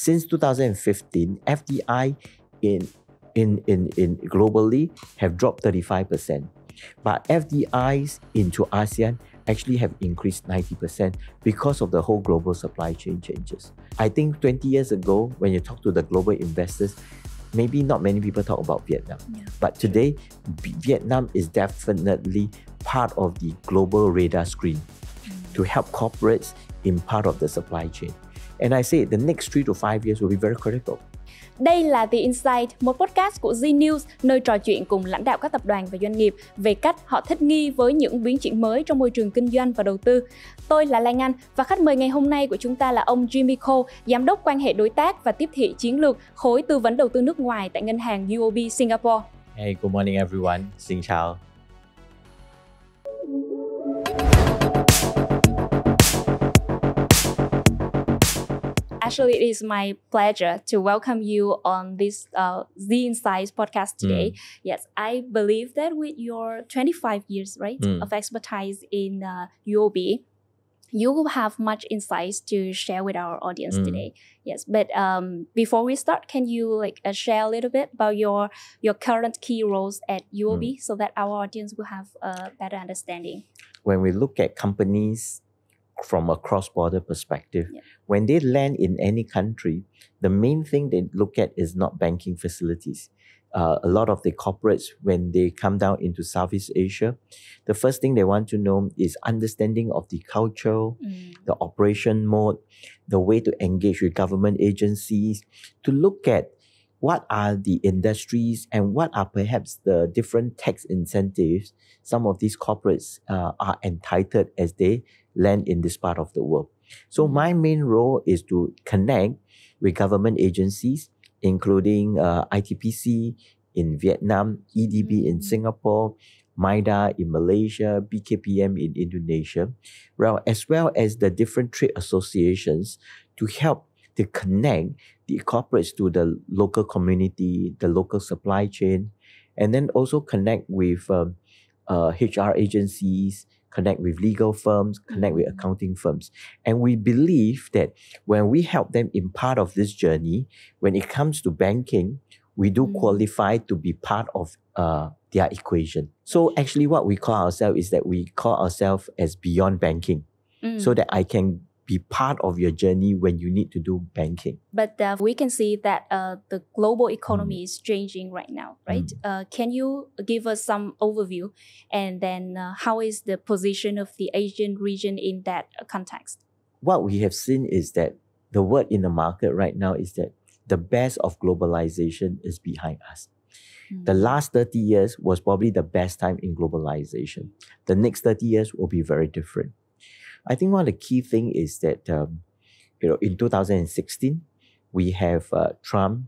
Since 2015, FDI in globally have dropped 35%. But FDIs into ASEAN actually have increased 90% because of the whole global supply chain changes. I think 20 years ago, when you talk to the global investors, maybe not many people talk about Vietnam. Yeah. But today, Vietnam is definitely part of the global radar screen to help corporates in part of the supply chain. And I say the next 3 to 5 years will be very critical. Đây là The Insight, một podcast của Znews, nơi trò chuyện cùng lãnh đạo các tập đoàn và doanh nghiệp về cách họ thích nghi với những biến chuyển mới trong môi trường kinh doanh và đầu tư. Tôi là Lan Anh và khách mời ngày hôm nay của chúng ta là ông Jimmy Koh, Giám đốc quan hệ đối tác và tiếp thị chiến lược khối tư vấn đầu tư nước ngoài tại ngân hàng UOB Singapore. Hey, good morning everyone. Xin chào. Actually, it is my pleasure to welcome you on this The Insights podcast today. Yes, I believe that with your 25 years, right, of expertise in UOB, you will have much insights to share with our audience today. Yes, but before we start, can you share a little bit about your current key roles at UOB so that our audience will have a better understanding? When we look at companies from a cross-border perspective, when they land in any country, the main thing they look at is not banking facilities. A lot of the corporates, when they come down into Southeast Asia, the first thing they want to know is understanding of the culture, the operation mode, the way to engage with government agencies, to look at what are the industries and what are perhaps the different tax incentives some of these corporates are entitled as they land in this part of the world. So my main role is to connect with government agencies, including ITPC in Vietnam, EDB in Singapore, MIDA in Malaysia, BKPM in Indonesia, as well as the different trade associations to help to connect the corporates to the local community, the local supply chain, and then also connect with HR agencies, connect with legal firms, connect with accounting firms. And we believe that when we help them in part of this journey, when it comes to banking, we do qualify to be part of their equation. So actually what we call ourselves is that we call ourselves as beyond banking, so that I can be part of your journey when you need to do banking. But we can see that the global economy is changing right now, right? Can you give us some overview? And then how is the position of the Asian region in that context? What we have seen is that the word in the market right now is that the best of globalization is behind us. The last 30 years was probably the best time in globalization. The next 30 years will be very different. I think one of the key things is that, in 2016, we have Trump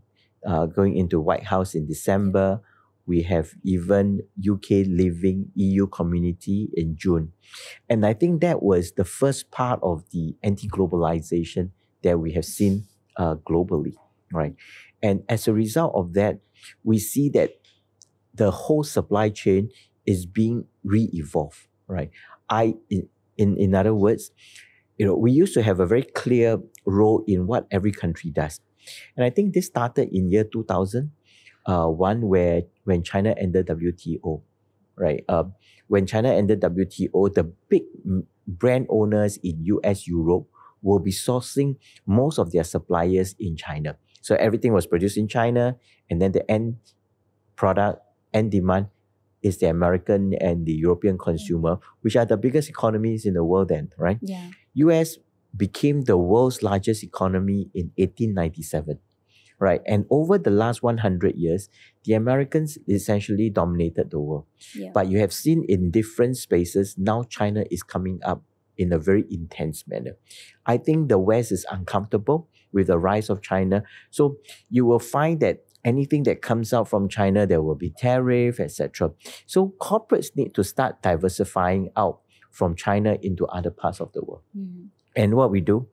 going into White House in December. We have even UK leaving EU community in June. And I think that was the first part of the anti-globalization that we have seen globally, right? And as a result of that, we see that the whole supply chain is being re-evolved, right? In other words, we used to have a very clear role in what every country does. And I think this started in year 2001, when China entered WTO, right? When China entered WTO, the big brand owners in US, Europe will be sourcing most of their suppliers in China. So everything was produced in China, and then the end product, end demand is the American and the European consumer, which are the biggest economies in the world then, right? Yeah. US became the world's largest economy in 1897, right? And over the last 100 years, the Americans essentially dominated the world. Yeah. But you have seen in different spaces, now China is coming up in a very intense manner. I think the West is uncomfortable with the rise of China. So you will find that anything that comes out from China, there will be tariff, etc. So corporates need to start diversifying out from China into other parts of the world. And what we do,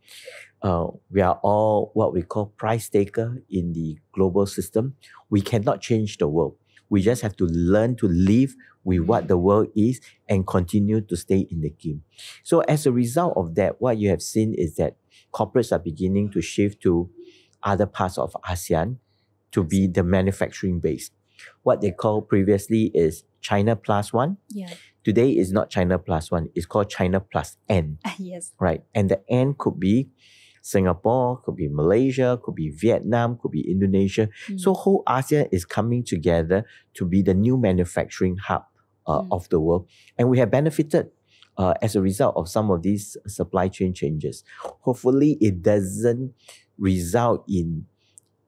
we are all what we call price taker in the global system. We cannot change the world. We just have to learn to live with what the world is and continue to stay in the game. So as a result of that, what you have seen is that corporates are beginning to shift to other parts of ASEAN to be the manufacturing base. What they call previously is China plus one. Yeah. Today is not China plus one. It's called China plus N. Yes. Right. And the N could be Singapore, could be Malaysia, could be Vietnam, could be Indonesia. So whole ASEAN is coming together to be the new manufacturing hub of the world. And we have benefited as a result of some of these supply chain changes. Hopefully it doesn't result in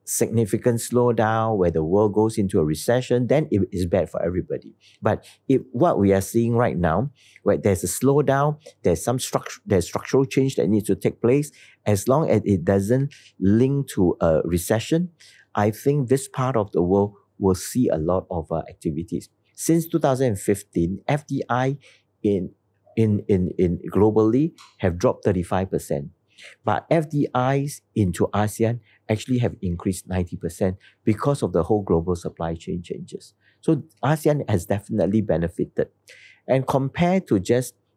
significant slowdown where the world goes into a recession, then it is bad for everybody. But what we are seeing right now, where there's a slowdown, there's structural change that needs to take place. As long as it doesn't link to a recession, I think this part of the world will see a lot of activities. Since 2015, FDI in globally have dropped 35%. But FDIs into ASEAN actually have increased 90% because of the whole global supply chain changes. So ASEAN has definitely benefited. And compared to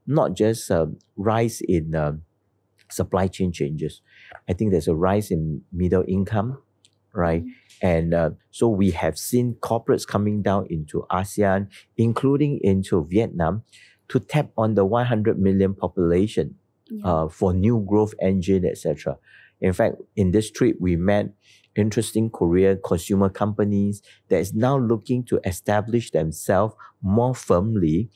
not just rise in supply chain changes, I think there's a rise in middle income, right? And so we have seen corporates coming down into ASEAN, including into Vietnam, to tap on the 100 million population for new growth engine, etc. In fact, in this trip, we met interesting Korean consumer companies that is now looking to establish themselves more firmly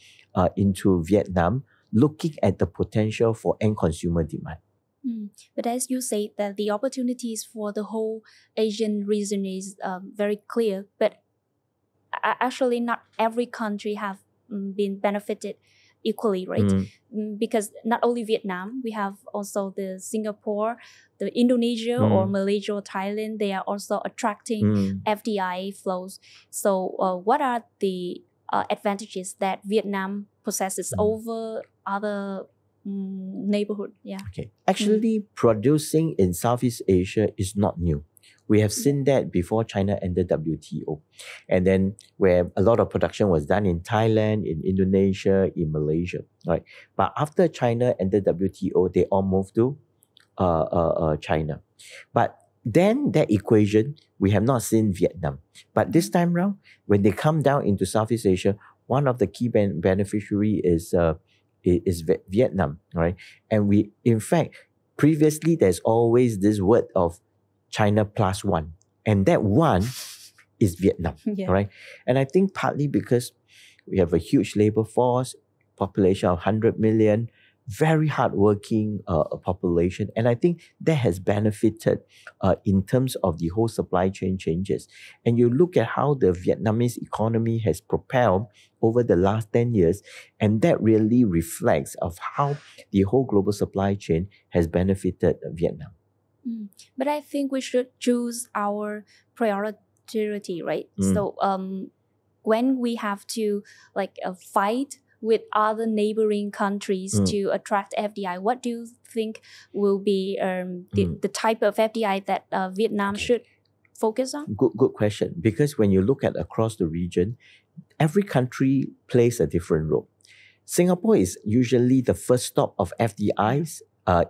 into Vietnam, looking at the potential for end consumer demand. But as you say, that the opportunities for the whole Asian region is very clear. But actually, not every country have been benefited equally, right? Because not only Vietnam, we have also the Singapore, the Indonesia or Malaysia or Thailand. They are also attracting FDI flows. So what are the advantages that Vietnam possesses over other neighborhood? Okay. Actually, producing in Southeast Asia is not new. We have seen that before China entered WTO. And then where a lot of production was done in Thailand, in Indonesia, in Malaysia, right? But after China entered WTO, they all moved to China. But then that equation, we have not seen Vietnam. But this time round, when they come down into Southeast Asia, one of the key beneficiary is Vietnam, right? And we, in fact, previously there's always this word of China plus one. And that one is Vietnam, right? And I think partly because we have a huge labor force, population of 100 million, very hardworking population. And I think that has benefited in terms of the whole supply chain changes. And you look at how the Vietnamese economy has propelled over the last 10 years, and that really reflects of how the whole global supply chain has benefited Vietnam. But I think we should choose our priority, right? So when we have to fight with other neighboring countries to attract FDI, what do you think will be the type of FDI that Vietnam should focus on? Good question. Because when you look at across the region, every country plays a different role. Singapore is usually the first stop of FDIs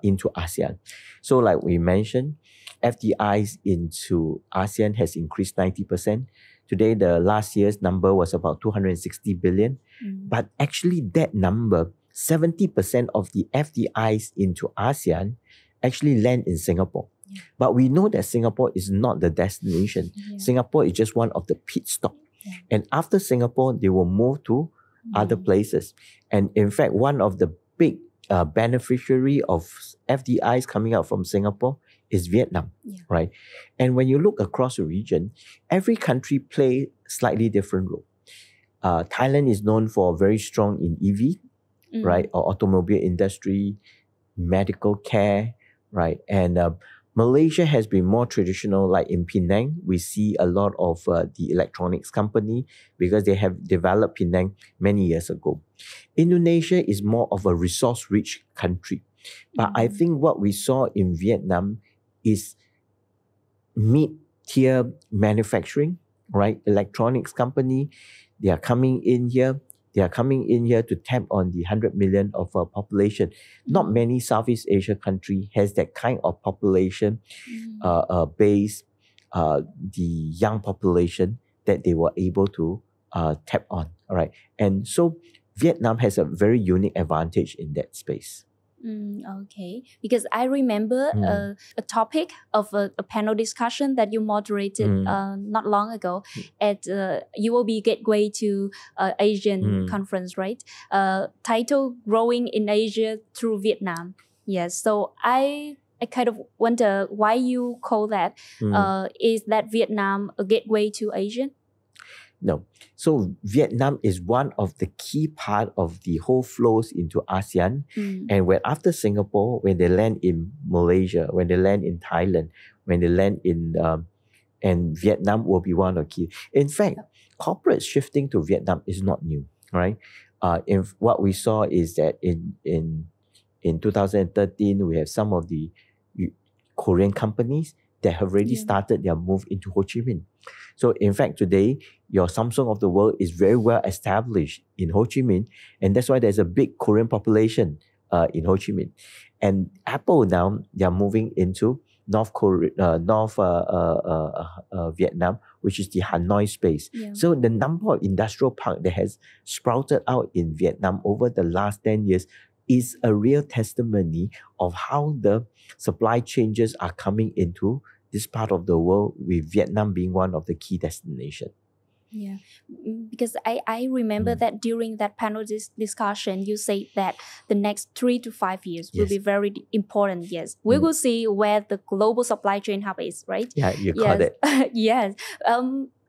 into ASEAN. So like we mentioned, FDIs into ASEAN has increased 90%. Today, the last year's number was about 260 billion. But actually that number, 70% of the FDIs into ASEAN actually land in Singapore. But we know that Singapore is not the destination. Singapore is just one of the pit stops. And after Singapore, they will move to other places. And in fact, one of the big beneficiary of FDIs coming out from Singapore is Vietnam, right? And when you look across the region, every country plays slightly different role. Thailand is known for very strong in EV, right? Or automobile industry, medical care, right? And Malaysia has been more traditional, like in Penang. We see a lot of the electronics company because they have developed Penang many years ago. Indonesia is more of a resource-rich country. But I think what we saw in Vietnam is mid-tier manufacturing, right? Electronics company, they are coming in here They are coming in here to tap on the 100 million of population. Not many Southeast Asia country has that kind of population base, the young population that they were able to tap on. All right. And so Vietnam has a very unique advantage in that space. Okay, because I remember a topic of a panel discussion that you moderated not long ago at UOB Gateway to Asian Conference, right? Title Growing in Asia Through Vietnam. Yes, so I kind of wonder why you call that. Is that Vietnam a gateway to Asia? No. So Vietnam is one of the key part of the whole flows into ASEAN. And when after Singapore, when they land in Malaysia, when they land in Thailand, when they land in and Vietnam will be one of key. In fact, corporate shifting to Vietnam is not new, right? What we saw is that in 2013, we have some of the Korean companies that have already started their move into Ho Chi Minh. So in fact, today, your Samsung of the world is very well established in Ho Chi Minh. And that's why there's a big Korean population in Ho Chi Minh. And Apple now, they're moving into North Vietnam, which is the Hanoi space. So the number of industrial park that has sprouted out in Vietnam over the last 10 years is a real testimony of how the supply changes are coming into this part of the world, with Vietnam being one of the key destinations. Yeah, because I remember that during that panel discussion, you said that the next 3 to 5 years will be very important. Yes, we will see where the global supply chain hub is, right? Yeah, you caught it. Yes.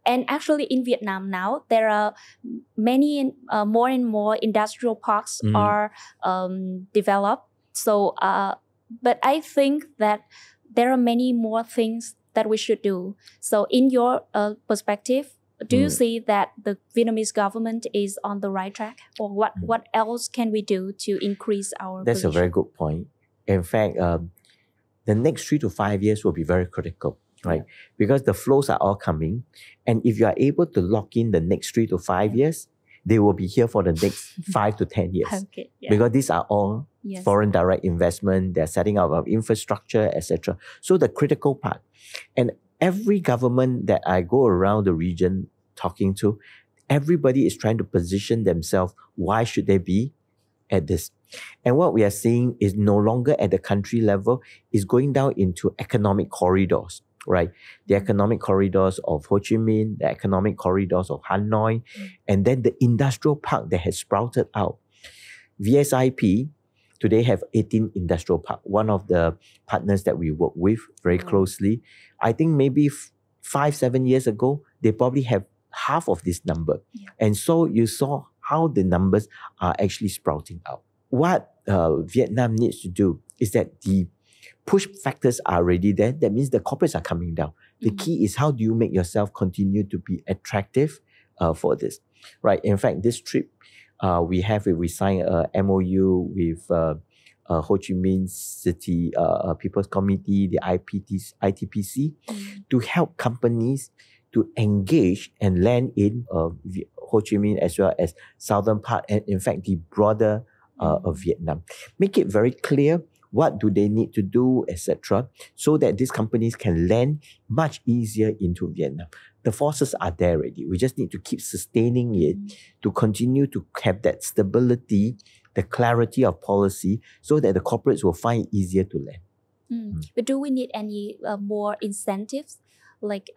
And actually in Vietnam now, there are many more and more industrial parks are developed. So, but I think that there are many more things that we should do. So in your perspective, do you see that the Vietnamese government is on the right track? Or what else can we do to increase our That's position? a very good point. In fact, the next 3 to 5 years will be very critical, right? Because the flows are all coming. And if you are able to lock in the next 3 to 5 years, they will be here for the next 5 to 10 years. Okay, Because these are all foreign direct investment, they're setting up of infrastructure, etc. So the critical part. And every government that I go around the region talking to, everybody is trying to position themselves. Why should they be at this? And what we are seeing is no longer at the country level, is going down into economic corridors, right? The economic corridors of Ho Chi Minh, the economic corridors of Hanoi, and then the industrial park that has sprouted out. VSIP today have 18 industrial park. One of the partners that we work with very closely, I think maybe 5-7 years ago, they probably have half of this number. And so you saw how the numbers are actually sprouting out. What Vietnam needs to do is that the push factors are already there. That means the corporates are coming down. The key is how do you make yourself continue to be attractive for this, right? In fact, this trip, we signed a MOU with Ho Chi Minh City People's Committee, the ITPC, to help companies to engage and land in Ho Chi Minh as well as southern part, and in fact the broader of Vietnam. Make it very clear what do they need to do, etc., so that these companies can land much easier into Vietnam. The forces are there already. We just need to keep sustaining it to continue to have that stability, the clarity of policy, so that the corporates will find it easier to land. But do we need any more incentives, like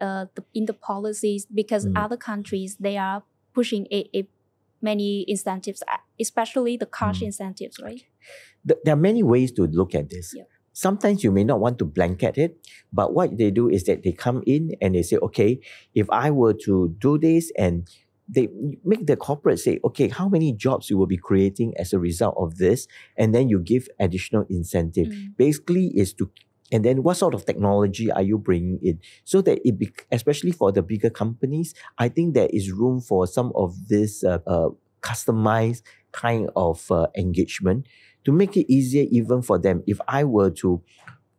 in the policies? Because other countries, they are pushing many incentives, especially the cash incentives, right? There are many ways to look at this. Sometimes you may not want to blanket it, but what they do is that they come in and they say, okay, if I were to do this, and they make the corporate say, okay, how many jobs you will be creating as a result of this? And then you give additional incentive. Basically is to, and then what sort of technology are you bringing in? So that especially for the bigger companies, I think there is room for some of this customized kind of engagement to make it easier even for them. If I were to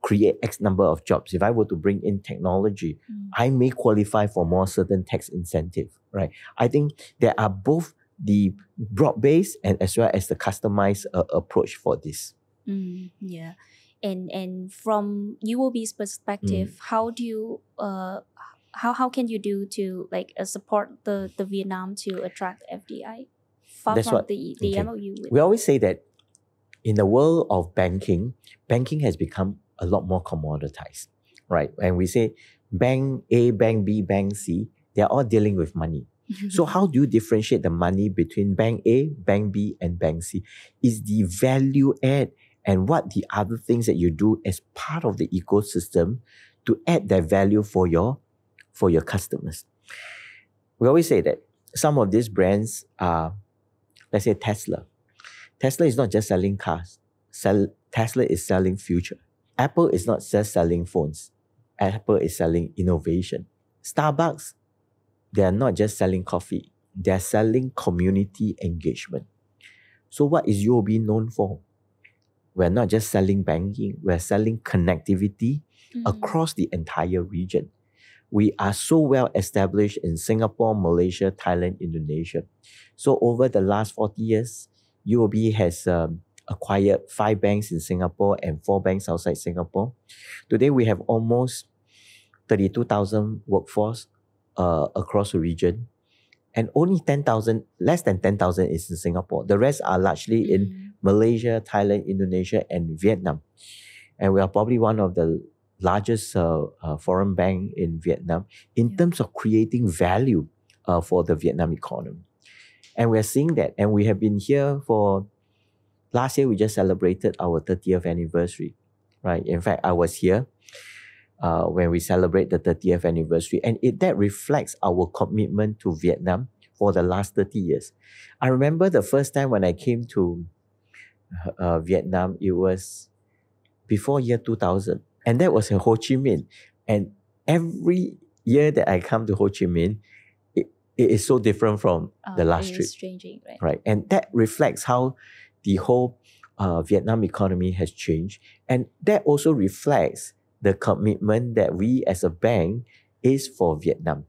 create X number of jobs, if I were to bring in technology, I may qualify for more certain tax incentive, right? I think there are both the broad-based and as well as the customized approach for this. Yeah. And from UOB's perspective, how do you how can you do to like support the Vietnam to attract FDI far That's from what, the MOU? We always say that in the world of banking has become a lot more commoditized, right? And we say bank A, bank B, bank C, they're all dealing with money. So how do you differentiate the money between bank A, bank B, and bank C? Is the value add and what the other things that you do as part of the ecosystem to add that value for your customers. We always say that some of these brands are, let's say Tesla. Tesla is not just selling cars. Tesla is selling future. Apple is not just selling phones. Apple is selling innovation. Starbucks, they are not just selling coffee. They are selling community engagement. So what is UOB known for? We're not just selling banking. We're selling connectivity across the entire region. We are so well established in Singapore, Malaysia, Thailand, Indonesia. So over the last 40 years, UOB has acquired 5 banks in Singapore and 4 banks outside Singapore. Today, we have almost 32,000 workforce across the region. And only less than 10,000 is in Singapore. The rest are largely in Malaysia, Thailand, Indonesia, and Vietnam. And we are probably one of the largest foreign bank in Vietnam in terms of creating value for the Vietnam economy. And we are seeing that. And we have been here for, last year we just celebrated our 30th anniversary, right? In fact, I was here when we celebrate the 30th anniversary. And that reflects our commitment to Vietnam for the last 30 years. I remember the first time when I came to Vietnam, it was before year 2000. And that was in Ho Chi Minh. And every year that I come to Ho Chi Minh, it is so different from the last trip. Changing, right? Right. And that reflects how the whole Vietnam economy has changed. And that also reflects the commitment that we as a bank is for Vietnam.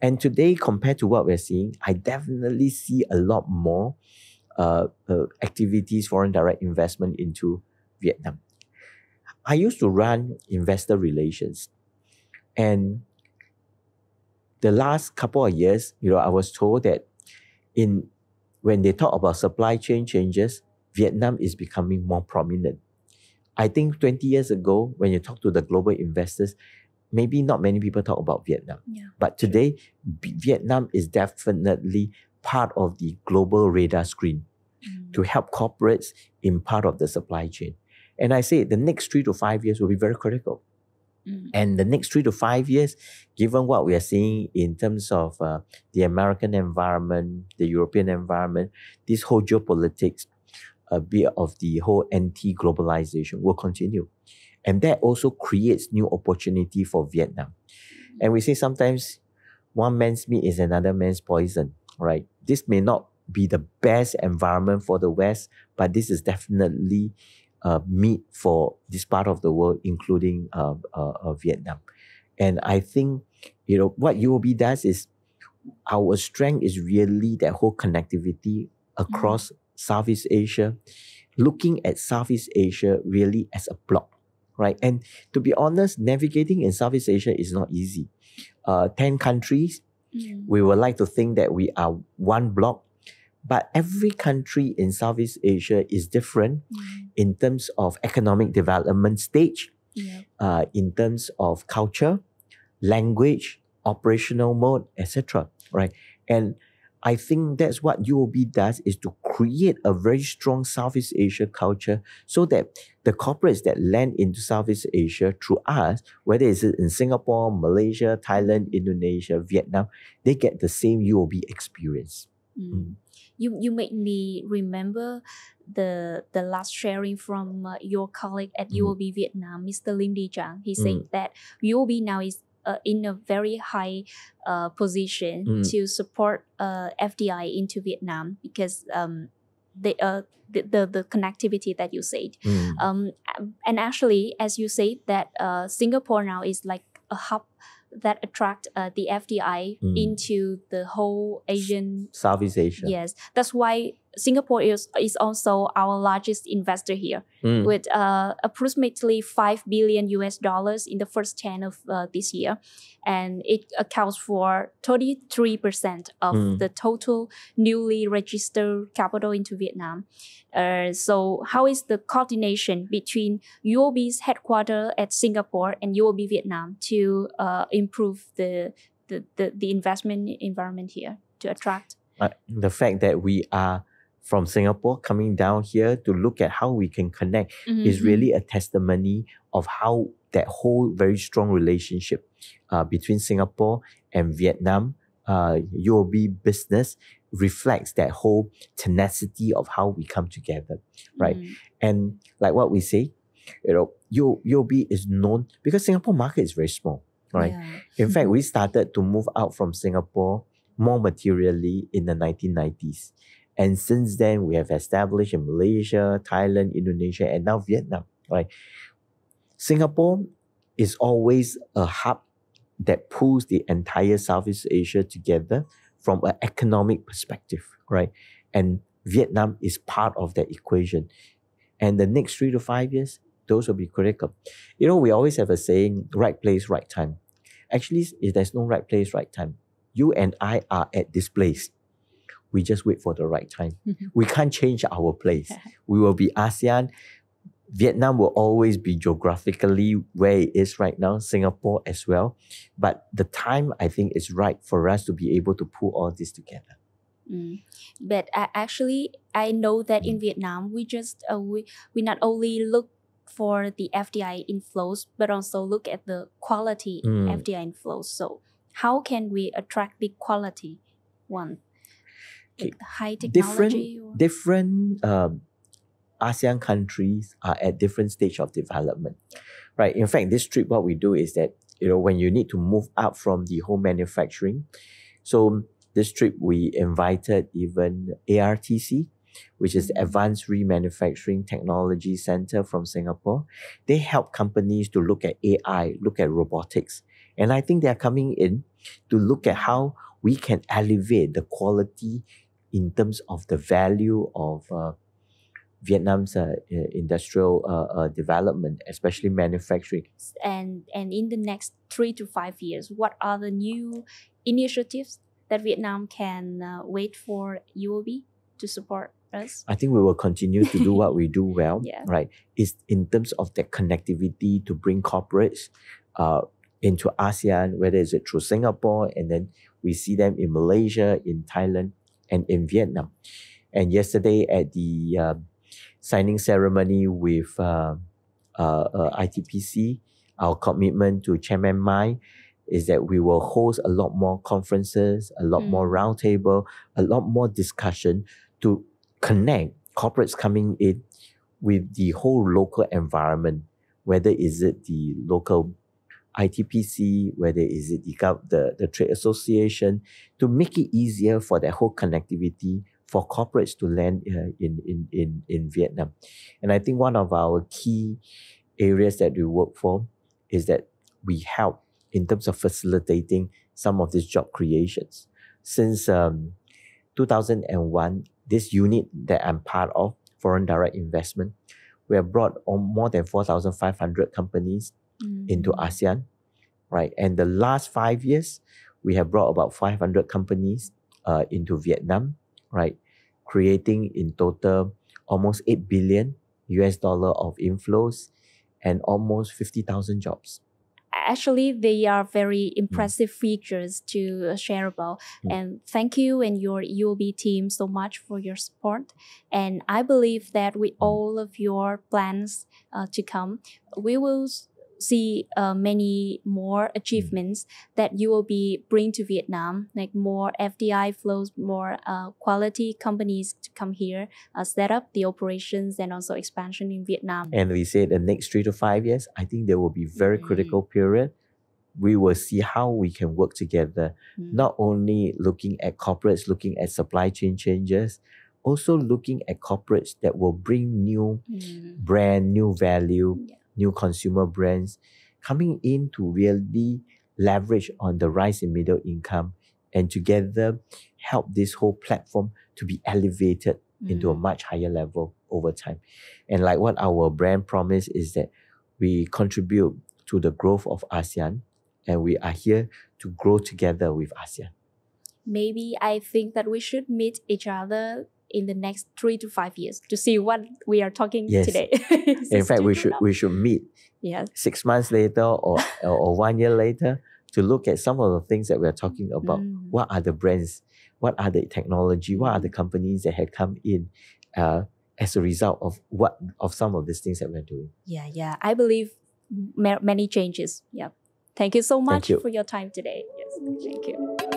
And today, compared to what we're seeing, I definitely see a lot more activities, foreign direct investment into Vietnam. I used to run investor relations. And the last couple of years, I was told that when they talk about supply chain changes, Vietnam is becoming more prominent. I think 20 years ago, when you talk to the global investors, maybe not many people talk about Vietnam. Yeah, but today, Vietnam is definitely part of the global radar screen to help corporates in part of the supply chain. And I say the next 3 to 5 years will be very critical. And the next 3 to 5 years, given what we are seeing in terms of the American environment, the European environment, this whole geopolitics, a bit of the whole anti-globalization will continue. And that also creates new opportunity for Vietnam. And we say sometimes one man's meat is another man's poison, right? This may not be the best environment for the West, but this is definitely meat for this part of the world, including Vietnam. And I think, what UOB does is our strength is really that whole connectivity across Southeast Asia, looking at Southeast Asia really as a block, right? And to be honest, navigating in Southeast Asia is not easy. 10 countries, we would like to think that we are one block, but every country in Southeast Asia is different in terms of economic development stage, in terms of culture, language, operational mode, etc. Right? And I think that's what UOB does, is to create a very strong Southeast Asia culture so that the corporates that land into Southeast Asia through us, whether it's in Singapore, Malaysia, Thailand, Indonesia, Vietnam, they get the same UOB experience. You made me remember the last sharing from your colleague at UOB Vietnam, Mr. Lim Di Chang. He said that UOB now is in a very high position to support FDI into Vietnam because the connectivity that you said. And actually, as you said, that Singapore now is like a hub that attract the FDI into the whole Asian Southeast Asia. Yes, that's why Singapore is also our largest investor here, with approximately $5 billion in the first 10 of this year, and it accounts for 33% of the total newly registered capital into Vietnam. So how is the coordination between UOB's headquarters at Singapore and UOB Vietnam to improve the investment environment here to attract? The fact that we are from Singapore coming down here to look at how we can connect is really a testimony of how that whole very strong relationship between Singapore and Vietnam, UOB business, reflects that whole tenacity of how we come together, right? And like what we say, UOB is known because Singapore market is very small, right? Yeah. In fact, we started to move out from Singapore more materially in the 1990s. And since then, we have established in Malaysia, Thailand, Indonesia, and now Vietnam, right? Singapore is always a hub that pulls the entire Southeast Asia together from an economic perspective, right? And Vietnam is part of that equation. And the next 3 to 5 years, those will be critical. We always have a saying, right place, right time. Actually, there's no right place, right time. You and I are at this place. We just wait for the right time. We can't change our place. We will be ASEAN. Vietnam will always be geographically where it is right now, Singapore as well. But the time, I think, is right for us to be able to pull all this together. But actually, I know that in Vietnam, we just we not only look for the FDI inflows, but also look at the quality FDI inflows. So how can we attract the quality one? Like the high technology? Different ASEAN countries are at different stage of development, right? In fact, this trip, what we do is that, when you need to move up from the whole manufacturing, so this trip, we invited even ARTC, which is the Advanced Remanufacturing Technology Center from Singapore. They help companies to look at AI, look at robotics. And I think they are coming in to look at how we can elevate the quality in terms of the value of Vietnam's industrial development, especially manufacturing. And in the next 3 to 5 years, what are the new initiatives that Vietnam can wait for UOB to support us? I think we will continue to do what we do well, right? It's in terms of the connectivity to bring corporates into ASEAN, whether it's through Singapore, and then we see them in Malaysia, in Thailand, and in Vietnam. And yesterday at the signing ceremony with ITPC, our commitment to Chairman Mai is that we will host a lot more conferences, a lot more roundtable, a lot more discussion to connect corporates coming in with the whole local environment, whether is it the local ITPC, whether is it the trade association, to make it easier for that whole connectivity for corporates to land in Vietnam. And I think one of our key areas that we work for is that we help in terms of facilitating some of these job creations. Since 2001, this unit that I'm part of, Foreign Direct Investment, we have brought on more than 4,500 companies into ASEAN, right? And the last 5 years, we have brought about 500 companies into Vietnam, right? Creating in total almost $8 billion of inflows and almost 50,000 jobs. Actually, they are very impressive figures to share about. And thank you and your UOB team so much for your support. And I believe that with all of your plans to come, we will see many more achievements that UOB bring to Vietnam, like more FDI flows, more quality companies to come here, set up the operations and also expansion in Vietnam. And we say the next 3 to 5 years, I think there will be very critical period. We will see how we can work together, not only looking at corporates, looking at supply chain changes, also looking at corporates that will bring new brand, new value, new consumer brands coming in to really leverage on the rise in middle income and together help this whole platform to be elevated into a much higher level over time. And like what our brand promise is that we contribute to the growth of ASEAN and we are here to grow together with ASEAN. Maybe I think that we should meet each other in the next 3 to 5 years to see what we are talking today. In fact, we should meet 6 months later or 1 year later to look at some of the things that we are talking about. What are the brands? What are the technology? What are the companies that have come in as a result of some of these things that we're doing? Yeah. I believe many changes. Yeah. Thank you so much for your time today. Yes, thank you.